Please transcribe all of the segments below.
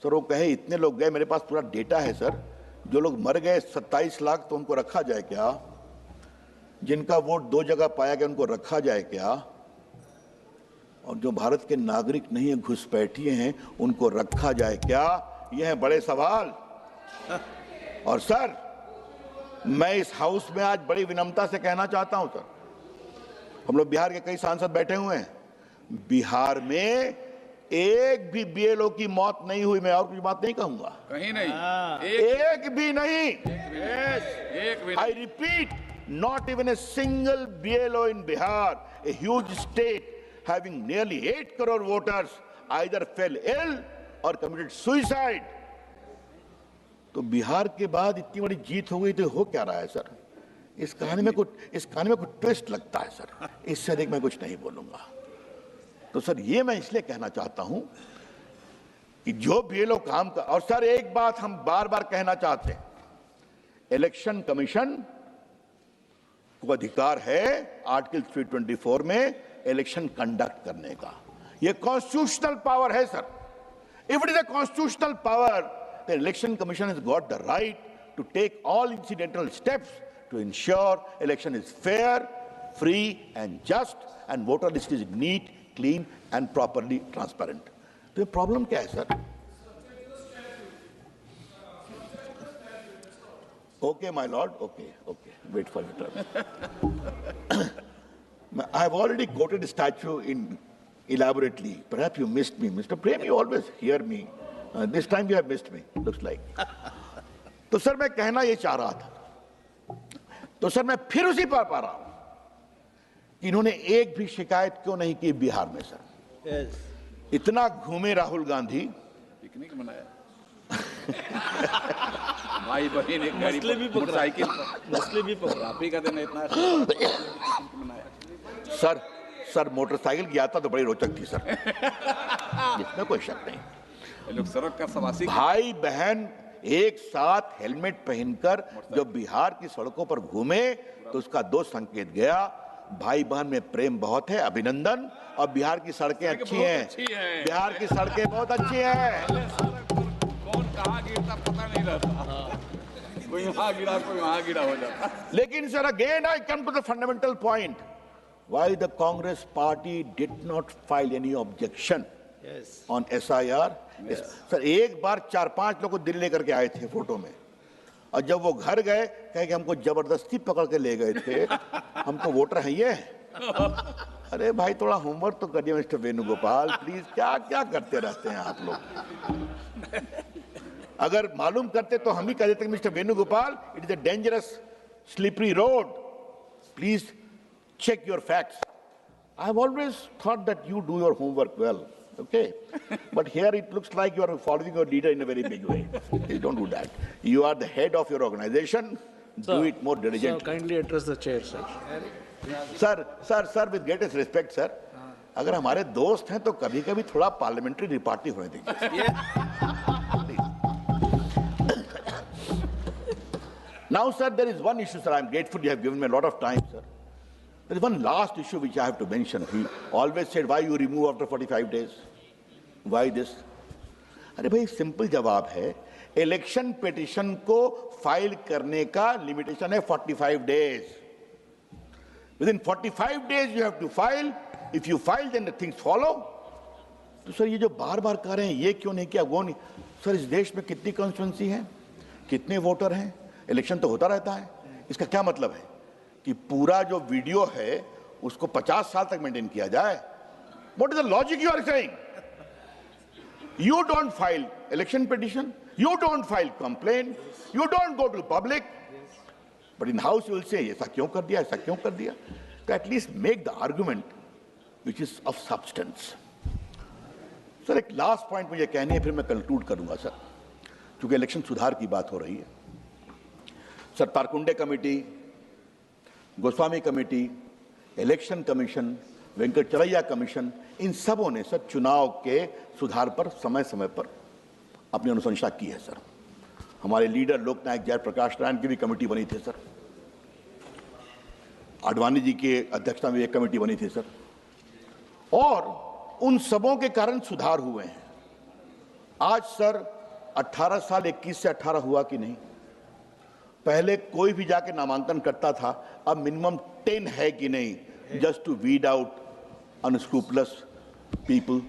Sir वो कहे इतने लोग गए, मेरे पास पूरा डेटा है सर, जो लोग मर गए 27 लाख, तो उनको रखा जाए क्या? जिनका वोट 2 जगह पाया गया उनको रखा जाए क्या? और जो भारत के नागरिक नहीं है, घुसपैठिए हैं, उनको रखा जाए क्या? ये है बड़े सवाल। और सर मैं इस हाउस में आज बड़ी विनम्रता से कहना चाहता हूं सर, हम लोग बिहार के कई सांसद बैठे हुए हैं, बिहार में एक भी बीएलओ की मौत नहीं हुई। मैं और कुछ बात नहीं कहूंगा, कहीं नहीं, एक भी नहीं। I repeat, not even a single BLO in Bihar, a huge state having nearly 8 crore voters, either fell ill or committed suicide. तो बिहार के बाद इतनी बड़ी जीत हो गई तो हो क्या रहा है सर? इस कहानी में कुछ ट्विस्ट लगता है सर, इससे अधिक मैं कुछ नहीं बोलूंगा। तो सर ये मैं इसलिए कहना चाहता हूं कि जो बीएलओ काम कर, और सर एक बात हम बार बार कहना चाहते हैं, इलेक्शन कमीशन को अधिकार है आर्टिकल 324 में इलेक्शन कंडक्ट करने का। यह कॉन्स्टिट्यूशनल पावर है sir. If it is a constitutional power, the election commission has got the right to take all incidental steps to ensure election is fair, free and just and voter list is neat, clean and properly transparent. तो ये problem क्या है sir? Okay, my lord. Okay. Wait for your turn. I have already quoted the statute elaborately. Perhaps you missed me, Mr. Prem. You always hear me. This time you have missed me. Looks like. तो sir मैं कहना ये चाह रहा था, तो sir मैं फिर उसी पर पा रहा हूं कि इन्होंने एक भी शिकायत क्यों नहीं की बिहार में सर? yes. इतना घूमे राहुल गांधी, पिकनिक मनाया, भाई बहन एक गाड़ी मोटरसाइकिल मसले भी पकड़ा, आप ही का दिन इतना मनाया सर मोटरसाइकिल की यात्रा तो बड़ी रोचक थी सर, इसमें कोई शक नहीं। ये लोग सड़क का सवासी, भाई बहन एक साथ हेलमेट पहनकर जो बिहार की सड़कों पर घूमे तो उसका दो संकेत गया, भाई बहन में प्रेम बहुत है, अभिनंदन। और बिहार की सड़कें अच्छी हैं, बिहार की सड़कें बहुत अच्छी हैं। कौन कहाँ गिरता पता नहीं रहता, कोई वहां गिरा कोई वहां गिरा हो जाता। लेकिन sir again I come to the fundamental point, why the Congress party did not file any objection on SIR। Sir एक बार 4-5 लोग को दिल्ली लेकर के आए थे फोटो में, और जब वो घर गए कहे कि हमको जबरदस्ती पकड़ के ले गए थे, हम तो वोटर हैं ये। अरे भाई थोड़ा होमवर्क तो करिए मिस्टर वेणुगोपाल प्लीज, क्या क्या करते रहते हैं आप लोग? अगर मालूम करते तो हम ही कह देते mister Venugopal it is a dangerous slippery road, please check your facts. I have always thought that you do your homework well, okay? But here it looks like you are following your leader in a very big way. Please don't do that. You are the head of your organization. Do it more diligently. So kindly address the chair, sir. Sir, with greatest respect, sir. अगर हमारे दोस्त हैं तो कभी-कभी थोड़ा parliamentary repartee होने दीजिए। Now, sir, there is one issue, sir. I am grateful you have given me a lot of time, sir. There is one last issue which I have to mention. He always said, why you remove after 45 days? Why this? अरे भाई simple जवाब है, election petition को file करने का limitation है 45 days. Within 45 days you have to file. If you file, then the things follow. तो sir ये जो बार बार कह रहे हैं ये क्यों नहीं किया वो नहीं, सर इस देश में कितनी कॉन्स्टिट्यूंसी है, कितने वोटर हैं, इलेक्शन तो होता रहता है। इसका क्या मतलब है कि पूरा जो वीडियो है उसको 50 साल तक मेंटेन किया जाए? What is the logic you are saying? You don't file election petition, you don't file complain, you don't go to public, but in house you will say ऐसा क्यों कर दिया, ऐसा क्यों कर दिया? तो at least make the argument which is of substance. Sir एक लास्ट पॉइंट मुझे कहनी है, फिर मैं कंक्लूड करूंगा सर, क्योंकि इलेक्शन सुधार की बात हो रही है। Sir Tarkunde committee, Goswami committee, election commission, Venkatachaliah commission, इन सबों ने सर चुनाव के सुधार पर समय समय पर अपनी अनुशंसा की है सर। हमारे लीडर लोकनायक जयप्रकाश नारायण की भी कमेटी बनी थी सर, आडवाणी जी की अध्यक्षता में एक कमेटी बनी थी सर, और उन सबों के कारण सुधार हुए हैं। आज सर 18 साल 21 से 18 हुआ कि नहीं? पहले कोई भी जाके नामांकन करता था, अब मिनिमम 10 है कि नहीं, just to weed out unscrupulous people.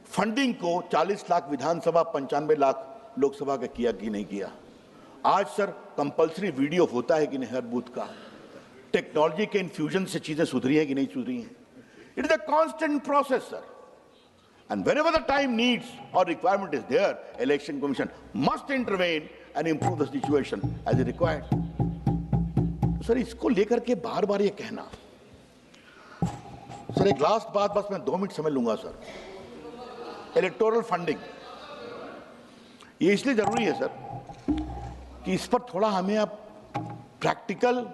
Funding को 40 लाख विधानसभा, 95 लाख लोकसभा का किया कि नहीं किया? आज सर कंपलसरी वीडियो होता है कि नहीं हर बूथ का? टेक्नोलॉजी के इन्फ्यूजन से चीजें सुधरी है कि नहीं सुधरी हैं? It is a constant process sir, and whenever the time needs or requirement is there, election commission must intervene and improve the situation as it required. Sir इसको लेकर के बार बार ये कहना, सर एक लास्ट बात, बस मैं 2 मिनट समय लूंगा सर। इलेक्टोरल फंडिंग ये इसलिए जरूरी है सर कि इस पर थोड़ा हमें अब प्रैक्टिकल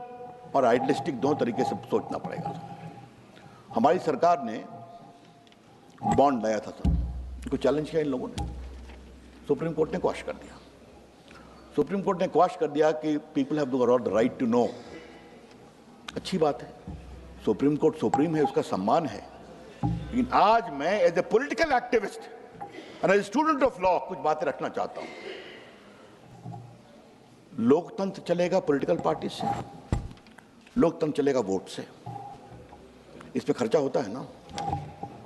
और आइडियलिस्टिक दोनों तरीके से सोचना पड़ेगा। हमारी सरकार ने बॉन्ड लाया था सर, इनको चैलेंज किया इन लोगों ने, सुप्रीम कोर्ट ने क्वाश कर दिया। सुप्रीम कोर्ट ने क्वाश कर दिया कि people have the right to know. अच्छी बात है, सुप्रीम कोर्ट सुप्रीम है, उसका सम्मान है। लेकिन आज मैं as a political activist and as student of law कुछ बातें रखना चाहता हूं। लोकतंत्र चलेगा पॉलिटिकल पार्टी से, लोकतंत्र चलेगा वोट से। इस पे खर्चा होता है ना,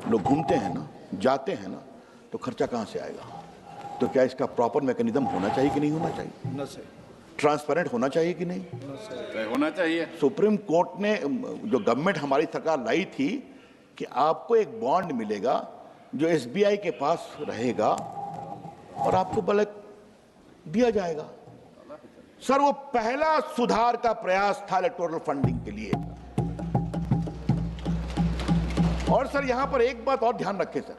लोग घूमते हैं ना, जाते हैं ना, तो खर्चा कहां से आएगा? तो क्या इसका प्रॉपर मैकेनिज्म होना चाहिए कि नहीं होना चाहिए? न सही, ट्रांसपेरेंट होना चाहिए कि नहीं? होना चाहिए। सुप्रीम कोर्ट ने, जो गवर्नमेंट हमारी सरकार लाई थी, कि आपको एक बॉन्ड मिलेगा जो एसबीआई के पास रहेगा और आपको बल्क दिया जाएगा। सर वो पहला सुधार का प्रयास था इलेक्टोरल फंडिंग के लिए। और सर यहां पर एक बात और ध्यान रखें सर,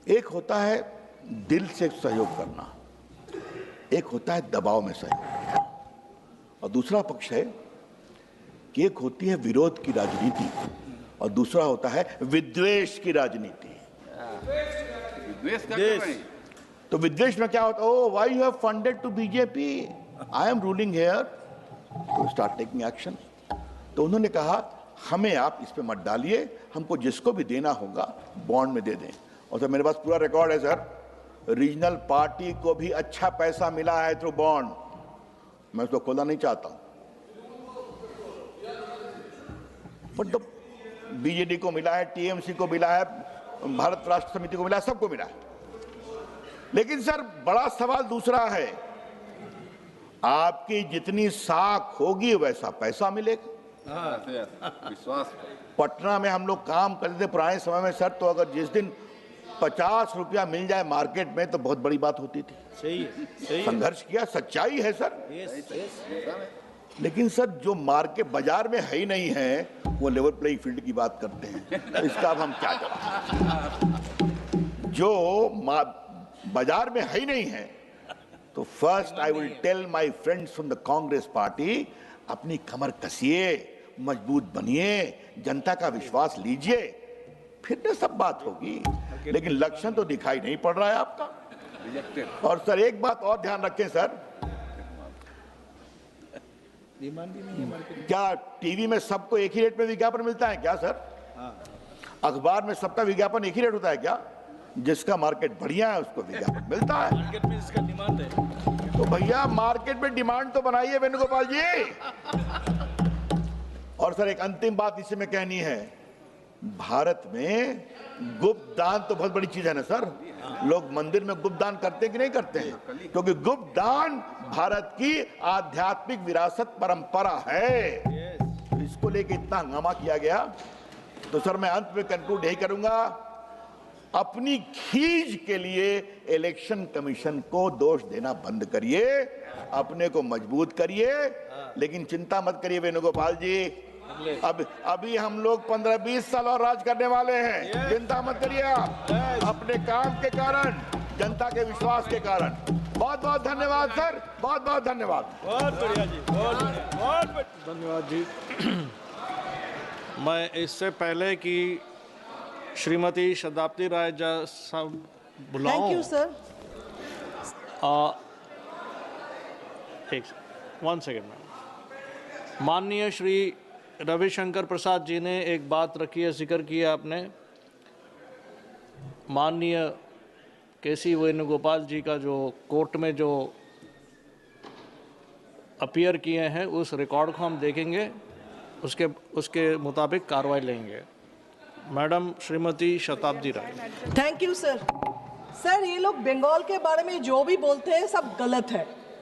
एक होता है दिल से सहयोग करना, एक होता है दबाव में सहयोग करना, और दूसरा पक्ष है कि एक होती है विरोध की राजनीति और दूसरा होता है विद्वेष की राजनीति। विद्वेष क्या कर रहे हैं? तो विद्वेष में क्या होता है? Oh why you have funded to BJP, I am ruling here, तो स्टार्ट टेकिंग एक्शन। तो उन्होंने कहा हमें आप इस पे मत डालिए, हमको जिसको भी देना होगा बॉन्ड में दे दें। और सर मेरे पास पूरा रिकॉर्ड है सर, रीजनल पार्टी को भी अच्छा पैसा मिला है थ्रू बॉन्ड, मैं उसको खोलना नहीं चाहता हूं, बट तो बीजेडी को मिला है, टीएमसी को मिला है, भारत राष्ट्र समिति को मिला है, सबको मिला है। लेकिन सर बड़ा सवाल दूसरा है, आपकी जितनी साख होगी वैसा पैसा मिलेगा। विश्वास। पटना में हम लोग काम करते थे पुराने समय में सर, तो अगर जिस दिन 50 रुपया मिल जाए मार्केट में तो बहुत बड़ी बात होती थी। सही है, सही है। संघर्ष किया, सच्चाई है सर। लेकिन सर जो मार्केट बाजार में है ही नहीं है, वो लेवल प्लेइंग फील्ड की बात करते हैं, तो इसका अब हम क्या करें? जो बाजार में है ही नहीं है, तो first I will tell my friends from the Congress party, अपनी कमर कसिए, मजबूत बनिए, जनता का विश्वास लीजिए, फिर तो सब बात होगी। लेकिन लक्षण तो दिखाई नहीं पड़ रहा है आपका। और सर एक बात और ध्यान रखें सर, क्या टीवी में सबको एक ही रेट में विज्ञापन मिलता है क्या सर? अखबार में सबका विज्ञापन एक ही रेट होता है क्या? जिसका मार्केट बढ़िया है उसको विज्ञापन मिलता है। मार्केट में इसका डिमांड है, तो भैया मार्केट में डिमांड तो बनाइए वेणुगोपाल जी। और सर एक अंतिम बात इसी में कहनी है, भारत में गुप्त दान तो बहुत बड़ी चीज है ना सर। लोग मंदिर में गुप्त दान करते कि नहीं करते हैं? क्योंकि गुप्त दान भारत की आध्यात्मिक विरासत परंपरा है। तो इसको लेके इतना हंगामा किया गया। तो सर मैं अंत में कंक्लूड यही करूंगा, अपनी खींच के लिए इलेक्शन कमीशन को दोष देना बंद करिए, अपने को मजबूत करिए। लेकिन चिंता मत करिए वेणुगोपाल जी, अभी हम लोग 15-20 साल और राज करने वाले हैं। चिंता मत करिए आप, अपने काम के कारण, जनता के विश्वास के कारण। बहुत बहुत धन्यवाद सर, बहुत बहुत धन्यवाद। बहुत बढ़िया जी, बहुत बढ़िया, बहुत धन्यवाद जी। मैं इससे पहले कि श्रीमती शताब्दी राय साहब बुलाऊं, thank you sir. One second ma'am. माननीय श्री रविशंकर प्रसाद जी ने एक बात रखी है, जिक्र किया आपने माननीय केसी वेणुगोपाल जी का जो कोर्ट में जो अपीयर किए हैं उस रिकॉर्ड को हम देखेंगे, उसके मुताबिक कार्रवाई लेंगे। Madam Shrimati Shatabdi Roy. Thank you sir. Sir, ये लोग बंगाल के बारे में जो भी बोलते हैं सब गलत है।